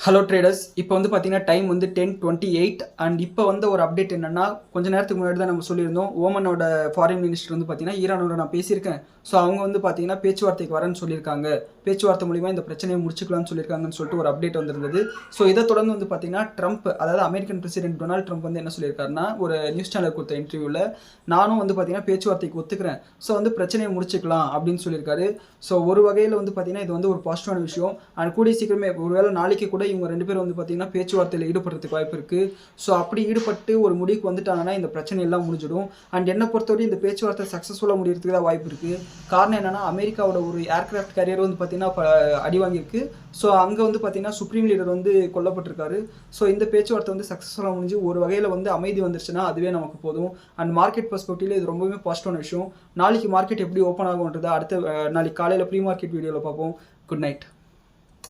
Hello traders. இப்போ வந்து பார்த்தீங்கன்னா டைம் வந்து 10:28 அண்ட் இப்போ வந்த ஒரு அப்டேட் என்னன்னா, கொஞ்ச நேரத்துக்கு முன்னாடி தான் நம்ம சொல்லியிருந்தோம். ஓமனோட ஃபாரின் மினிஸ்டர் வந்து பார்த்தீங்கன்னா ஈரானோட நான் பேசியிருக்கேன். ஸோ அவங்க வந்து பார்த்தீங்கன்னா பேச்சுவார்த்தைக்கு வரேன்னு சொல்லியிருக்காங்க. பேச்சுவார்த்தை மூலிமா இந்த பிரச்சனையை முடிச்சுக்கலாம்னு சொல்லியிருக்காங்கன்னு சொல்லிட்டு ஒரு அப்டேட் வந்திருந்தது. ஸோ இதை தொடர்ந்து வந்து பார்த்தீங்கன்னா ட்ரம்ப், அதாவது அமெரிக்கன் பிரசிடென்ட் டொனால்ட் ட்ரம்ப் வந்து என்ன சொல்லியிருக்காருன்னா, ஒரு நியூஸ் சேனல் கொடுத்த இன்டர்வியூவில் நானும் வந்து பார்த்தீங்கன்னா பேச்சுவார்த்தைக்கு ஒத்துக்கிறேன். ஸோ வந்து பிரச்சனையை முடிச்சுக்கலாம் அப்படின்னு சொல்லியிருக்காரு. ஸோ ஒரு வகையில் வந்து பார்த்தீங்கன்னா இது வந்து ஒரு பாசிட்டிவான விஷயம். அண்ட் கூடிய சீக்கிரமே ஒருவேளை நாளைக்கு கூட இவங்க 2 பேரும் வந்து பார்த்தீங்கன்னா பேச்சுவார்த்தையில் ஈடுபடுறதுக்கு வாய்ப்பு இருக்குது. ஸோ அப்படி ஈடுபட்டு ஒரு முடிவுக்கு வந்துட்டாங்கன்னா இந்த பிரச்சனை எல்லாம் முடிஞ்சிடும். அண்ட் என்னை பொறுத்தவரை இந்த பேச்சுவார்த்தை சக்ஸஸ்ஃபுல்லாக முடியறதுக்கு தான் வாய்ப்பு இருக்குது. காரணம் என்னன்னா, அமெரிக்காவோட ஒரு ஏர்கிராஃப்ட் கேரியர் வந்து பார்த்தீங்கன்னா அடி வாங்கியிருக்கு. ஸோ அங்கே வந்து பார்த்தீங்கன்னா சுப்ரீம் லீடர் வந்து கொல்லப்பட்டிருக்காரு. ஸோ இந்த பேச்சுவார்த்தை வந்து சக்ஸஸ்ஃபுல்லாக முடிஞ்சு ஒரு வகையில் வந்து அமைதி வந்துருச்சுன்னா அதுவே நமக்கு போதும். அண்ட் மார்க்கெட் பெர்ஸ்பெக்டிவ்ல இது ரொம்பவே பாசிட்டிவான விஷயம். நாளைக்கு மார்க்கெட் எப்படி ஓப்பன் ஆகும்ன்றதை அடுத்த நாளைக்கு காலையில் ப்ரீ மார்க்கெட் வீடியோவில் பார்ப்போம். Good night.